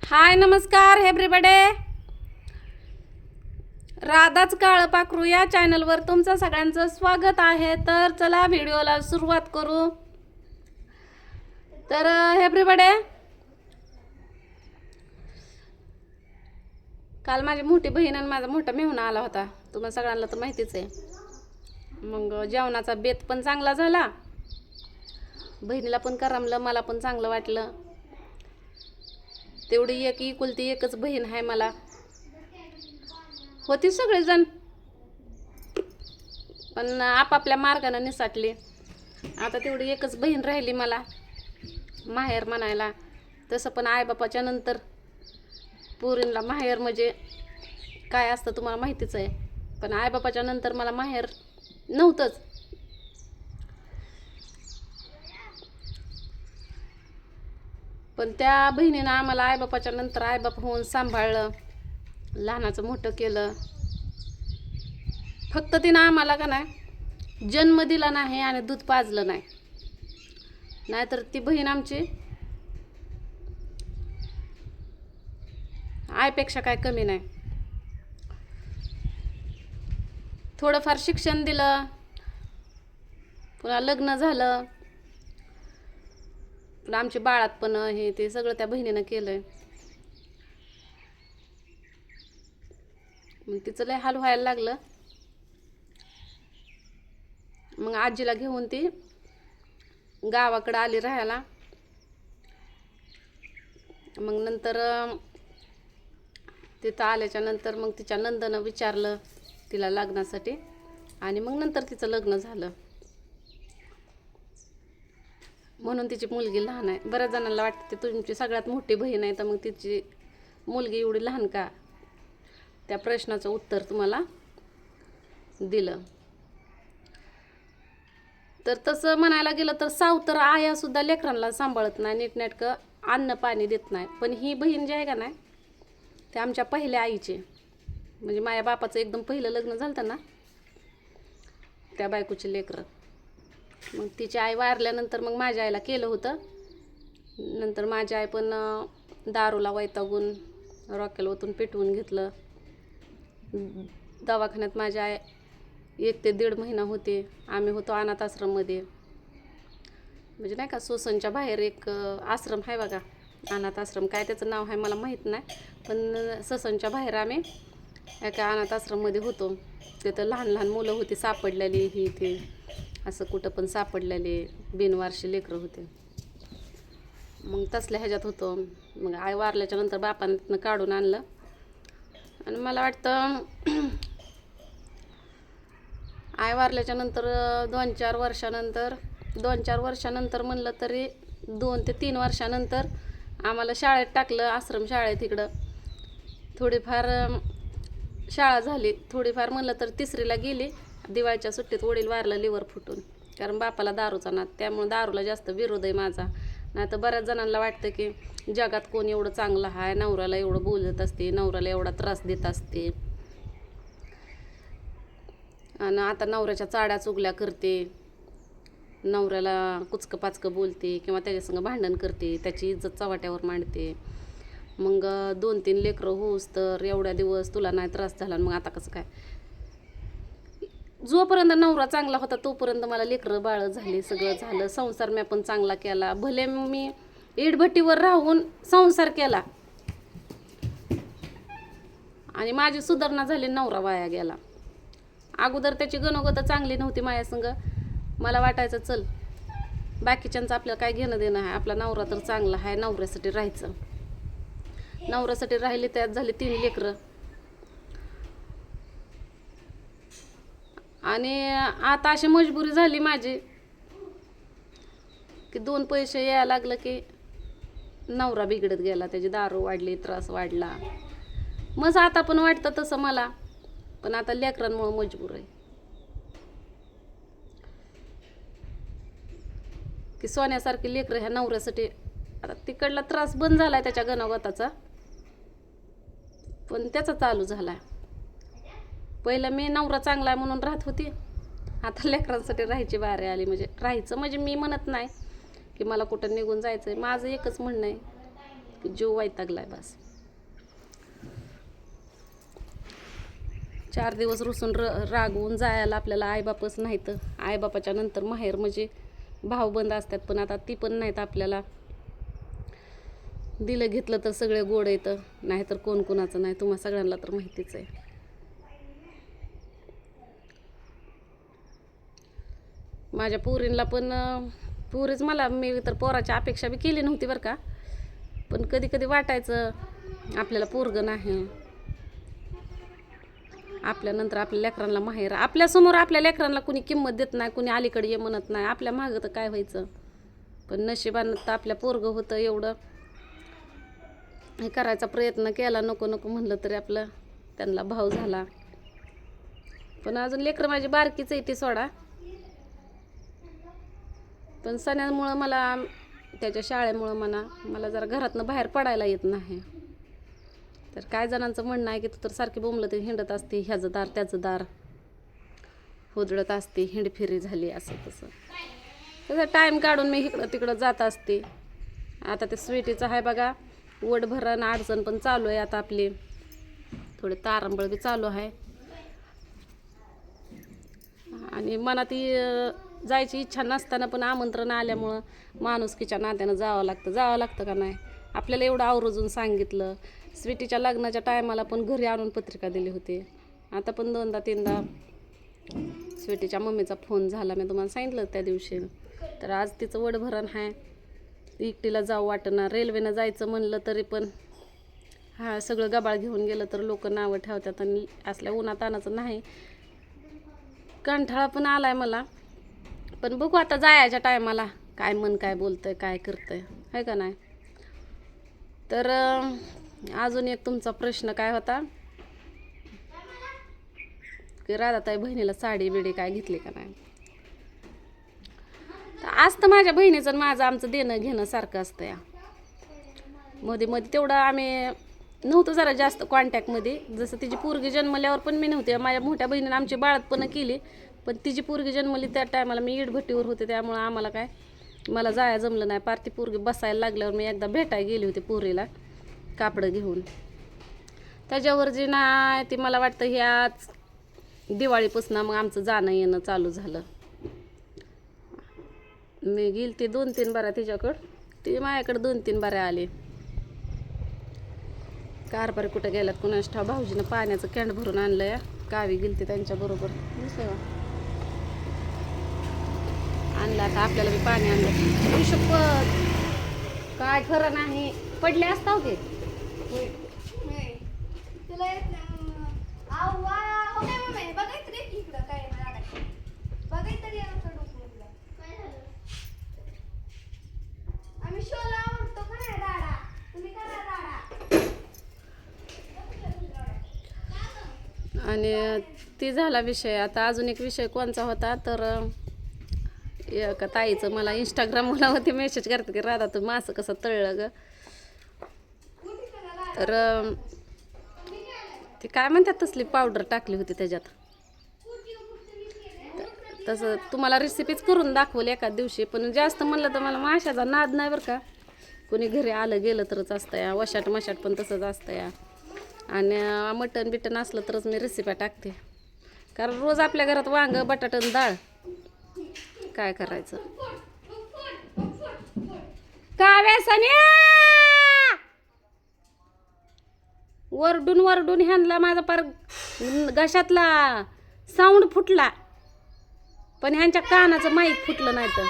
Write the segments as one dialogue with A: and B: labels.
A: हाय नमस्कार एव्हरीबडी. राधाच काळ पाखरू या चॅनलवर तुमचं सगळ्यांचं स्वागत आहे. तर चला व्हिडिओला सुरुवात करू. तर एव्हरीबडी, काल माझी मोठी बहीण आणि माझा मोठा मेहुणा आला होता. तुम्हाला सगळ्यांना तर माहितीच आहे. मग जेवणाचा बेत पण चांगला झाला. बहिणीला पण करमलं, मला पण चांगलं वाटलं. तेवढी एक एकुलती एकच बहीण आहे मला. होती सगळेजण पण आपापल्या मार्गाने निसटली. आता तेवढी एकच बहीण राहिली मला माहेर म्हणायला. तसं पण आईबापाच्या नंतर पोरींला माहेर म्हणजे काय असतं तुम्हाला माहितीच आहे. पण आईबापाच्या नंतर मला माहेर नव्हतंच. पण त्या बहिणीनं आम्हाला आईबापाच्या नंतर आईबाप होऊन सांभाळलं, लहानाचं मोठं केलं. फक्त तिनं आम्हाला का नाही जन्म दिला नाही आणि दूध पाजलं नाही. नाहीतर ती बहीण आमची आईपेक्षा काय कमी नाही. थोडंफार शिक्षण दिलं, पुन्हा लग्न झालं. पण आमच्या बाळात पण हे ते सगळं त्या बहिणीनं केलंय. मग तिचं लय हाल व्हायला लागलं. मग आजीला घेऊन ती गावाकडं आली राहायला. मग नंतर तिथं आल्याच्या नंतर मग तिच्या नंदनं विचारलं तिला लग्नासाठी आणि मग नंतर तिचं लग्न झालं. म्हणून तिची मुलगी लहान आहे. बऱ्याच जणांना वाटतं ती तुमची सगळ्यात मोठी बहीण आहे, तर मग तिची मुलगी एवढी लहान का? त्या प्रश्नाचं उत्तर तुम्हाला दिलं. तर तसं म्हणायला गेलं तर सावतर आयासुद्धा लेकरांना सांभाळत नाही, नीटनेटकं अन्न पाणी देत नाही. पण ही बहीण जी आहे का नाही, ते आमच्या पहिल्या आईचे म्हणजे माझ्या बापाचं एकदम पहिलं लग्न झालं ना, त्या बायकोचे लेकरं. मग तिची आई वारल्यानंतर मग माझ्या आईला केलं होतं. नंतर माझी आई पण दारूला वैतागून रॉकेल ओतून पेटवून घेतलं. दवाखान्यात माझी आई 1 ते 1.5 महिना होते. आम्ही होतो अनाथ आश्रममध्ये. म्हणजे नाही का, सोसनच्या बाहेर एक आश्रम आहे बघा, अनाथ आश्रम. काय त्याचं नाव आहे मला माहीत नाही, पण ससनच्या बाहेर आम्ही एका अनाथ आश्रममध्ये होतो. तिथं लहान लहान मुलं होती सापडलेली, ही ते असं कुठं पण सापडलेले बिनवारशी लेकरं होते. मग तसल्या ह्याच्यात होतो. मग आई वारल्याच्या नंतर बापानं तिथनं काढून आणलं. आणि मला वाटतं आई वारल्याच्या नंतर 2-4 वर्षानंतर म्हणलं तरी 2 ते 3 वर्षानंतर आम्हाला शाळेत टाकलं, आश्रम शाळेत. इकडं थोडीफार शाळा झाली. थोडीफार म्हणलं तर 3रीला गेली. दिवाळीच्या सुट्टीत वडील वारलं लिव्हर फुटून, कारण बापाला दारूचा नाद. त्यामुळे दारूला जास्त विरोध आहे माझा. नाही तर बऱ्याच जणांना वाटतं की जगात कोण एवढं चांगलं आहे, नवऱ्याला एवढं बोलत असते, नवऱ्याला एवढा त्रास देत असते, आणि आता नवऱ्याच्या चाड्या चुगल्या करते, नवऱ्याला कुचकं पाचकं बोलते किंवा त्याच्यासंग भांडण करते, त्याची इज्जत चव्हाट्यावर मांडते. मग 2-3 लेकरं होऊस तर एवढ्या दिवस तुला नाही त्रास झाला, मग आता कसं काय? जोपर्यंत नवरा चांगला होता तोपर्यंत मला लेकरं बाळं झाली, सगळं झालं. संसार मी पण चांगला केला. भले मी इडभट्टीवर राहून संसार केला आणि माझी सुधारणा झाली, नवरा वाया गेला. अगोदर त्याची गणोगत चांगली नव्हती माझ्यासंग. मला वाटायचं चल बाकीच्यांचं आपल्याला काय घेणं देणं आहे, आपला नवरा तर चांगला आहे, नवऱ्यासाठी राहायचं. नवऱ्यासाठी राहिली, त्यात झाली 3 लेकरं. आणि आता अशी मजबुरी झाली माझी की 2 पैसे यायला लागलं की नवरा बिघडत गेला, त्याची दारू वाढली, त्रास वाढला. मग आता पण वाटतं तसं मला, पण आता लेकरांमुळे मजबूर आहे की सोन्यासारखी लेकरं ह्या नवऱ्यासाठी. आता तिकडला त्रास बंद झालाय त्याच्या गणागताचा, पण त्याचा चालू झालाय. पहिलं मी नवरा चांगला आहे म्हणून राहत होती, आता लेकरांसाठी राहायची बारी आली. म्हणजे राहायचं म्हणजे मी म्हणत नाही की मला कुठं निघून जायचं आहे. माझं एकच म्हणणं आहे जीव वैतागलाय बस. 4 दिवस रुसून रागवून जायला आपल्याला आईबापच नाहीत. आईबापाच्या नंतर माहेर म्हणजे भाऊबंद असतात, पण आता ती पण नाहीत आपल्याला. दिलं घेतलं तर सगळे गोड येतं, नाहीतर कोण कोणाचं नाही, तुम्हा सगळ्यांना तर माहितीच आहे. माझ्या पोरींला पण पोरीच मला, मी तर पोराची अपेक्षा बी केली नव्हती बरं का, पण कधी कधी वाटायचं आपल्याला पोरगं नाही. आपल्यानंतर आपल्या लेकरांना माहेर, आपल्यासमोर आपल्या लेकरांना कुणी किंमत देत नाही, कुणी अलीकडे ये म्हणत नाही, आपल्या मागं तर काय व्हायचं. पण नशिबानं तर आपल्या पोरगं होतं. एवढं हे करायचा प्रयत्न केला, नको नको म्हणलं तरी आपलं त्यांना भाव झाला. पण अजून लेकरं माझी बारकीच आहे ती सोडा. पण सणामुळं मला, त्याच्या शाळेमुळं मला जरा घरातनं बाहेर पडायला येत नाही. तर काय जणांचं म्हणणं आहे की तू तर सारखी बोंबलत हिंडत असते, ह्याचं दार त्याचं दार उजळत असते, हिंडफिरी झाली असं तसं. तसं टाईम काढून मी इकडं तिकडं जात असते. आता ते स्वीटीचं आहे बघा, वडभरण अडचण पण चालू आहे आता आपली, थोडी तारंबळ बी चालू आहे. आणि मनात जायची इच्छा नसताना पण आमंत्रण आल्यामुळं माणुसकीच्या नात्यानं जावं लागतं का नाही. आपल्याला एवढं आवर्जून सांगितलं. स्वीटीच्या लग्नाच्या टायमाला पण घरी आणून पत्रिका दिली होती. आता पण 2दा-3दा स्वीटीच्या मम्मीचा फोन झाला, मी तुम्हाला सांगितलं त्या दिवशी. तर आज तिचं वडभरण आहे, एकटीला जाऊ वाटणार. रेल्वेनं जायचं म्हणलं तरी पण सगळं गबाळ घेऊन गेलं तर लोक नावं ठेवतात, आणि असल्या उन्हातानाचं नाही. कंठाळा पण आलाय मला, पण बघू आता जायच्या टायमाला काय मन काय बोलतंय, काय करतंय, आहे का नाही. तर अजून एक तुमचा प्रश्न काय होता की राधाताई बहिणीला साडी बिडी काय घेतली का नाही. तर आज तर माझ्या बहिणीचं आणि माझं आमचं देणं घेणं सारखं असतं या. मध्ये तेवढं आम्ही नव्हतं जरा जास्त कॉन्टॅक्टमध्ये. जसं तिची पोरगी जन्मल्यावर पण मी नव्हते. माझ्या मोठ्या बहिणीनं आमची बाळातपण केली, पण तिची पोरगी जन्मली त्या टायमाला मी इटभट्टीवर होते, त्यामुळं आम्हाला काय मला जाया जमलं नाही. पार ती पोरगी बसायला लागल्यावर मी एकदा भेटायला गेली होती पोरीला कापडं घेऊन. त्याच्यावर जी नाही ती मला वाटतं ह्याच दिवाळीपासून मग आमचं जाणं येणं चालू झालं. मी गेली ती 2-3 बाऱ्या तिच्याकडं, ती माझ्याकडे 2-3 बाऱ्या आली. कारभारी कुठं गेल्यात कुणाच ठाव. भाऊजीनं पाण्याचं कॅन भरून आणलं या, गावी गेलते त्यांच्याबरोबर. आणलं आता आपल्याला बी पाणी आणलं. शपथ काय खरं नाही, पडले असताव की आणि ती झाला विषय. आता अजून एक विषय कोणचा होता तर एका ताईचं मला इंस्टाग्रामला होती मेसेज करते की राधा तू मासं कसं तळलं ग. तर ती काय म्हणतात तसली पावडर टाकली होती त्याच्यात. तसं तुम्हाला रेसिपीच करून दाखवली एका दिवशी, पण जास्त म्हणलं तर मला माशाचा नाद नाही बरं का. कोणी घरी आलं गेलं तरच असतं या, वशाट मशाट पण तसंच असतं या. आणि मटण बिटन असलं तरच मी रेसिपी टाकते, कारण रोज आपल्या घरात वांग बटाटन डाळ काय करायचं. का व्यसन्या वरडून वरडून ह्यांना माझा पार घशातला साऊंड फुटला, पण ह्यांच्या कानाचं माईक फुटलं नाही. तर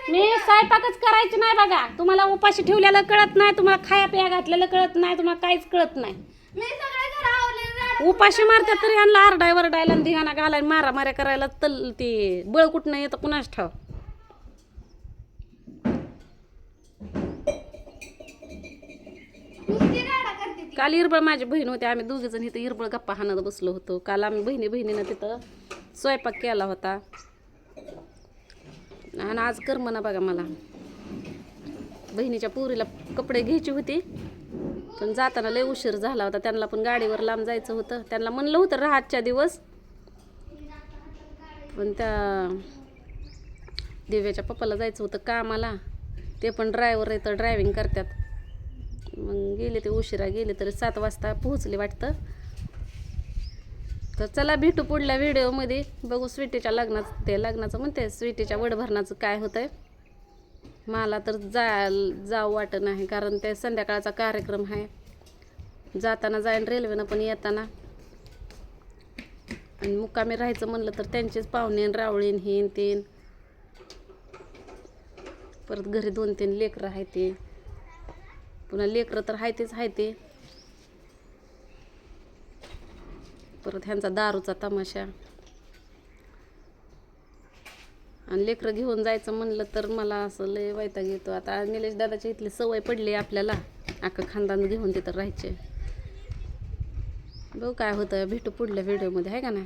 A: मी स्वयंपाकच करायची नाही बघा. तुम्हाला उपाशी ठेवलेलं कळत नाही, तुम्हाला खाया पिया घातलेलं कळत नाही, तुम्हाला काहीच कळत नाही. उपाशी मारतात तरी ह्यांना आरडाय वरडायला धिगाणा घालायला मारामाऱ्या करायला ते बळ कुठनं येतं कुणाच ठाव. काल इरबळ माझी बहीण होती, आम्ही दोघीजण इथं इरबळ गप्पा हाणत बसलो होतो. काल आम्ही बहिणीनं तिथं स्वयंपाक केला होता, आणि आज कर म्हणा बघा. मला बहिणीच्या पोरीला कपडे घ्यायची होती, पण जाताना लय उशीर झाला होता. त्यांना पण गाडीवर लांब जायचं होतं. त्यांना म्हणलं होतं राहातच्या दिवस, पण त्या दिव्याच्या पप्पाला जायचं होतं कामाला, ते पण ड्रायव्हर आहे तर ड्रायव्हिंग करतात. मग गेले ते उशिरा गेले तरी 7 वाजता पोहोचले वाटतं. तर चला भेटू पुढल्या व्हिडिओमध्ये. बघू स्वीटीच्या लग्नाचं म्हणते, स्वीटीच्या वडभरणाचं काय होतंय. मला तर जाऊ वाटत नाही, कारण ते संध्याकाळचा कार्यक्रम आहे. जाताना जाईन रेल्वेनं पण येताना. आणि मुक्कामी राहायचं म्हणलं तर त्यांचेच पाहुणे रावळीन हेन तेन, परत घरी 2-3 लेकरं आहे ते, पुन्हा लेकरं तर आहे ते, परत ह्यांचा दारूचा तमाशा. आणि लेकरं घेऊन जायचं म्हणलं तर मला असं लय वैताग येतो. आता निलेश दादाच्या इथली सवय पडली आपल्याला, अख्खं खानदान घेऊन तिथं राहायचे. बघू काय होतं. भेटू पुढल्या व्हिडिओमध्ये, आहे का नाही.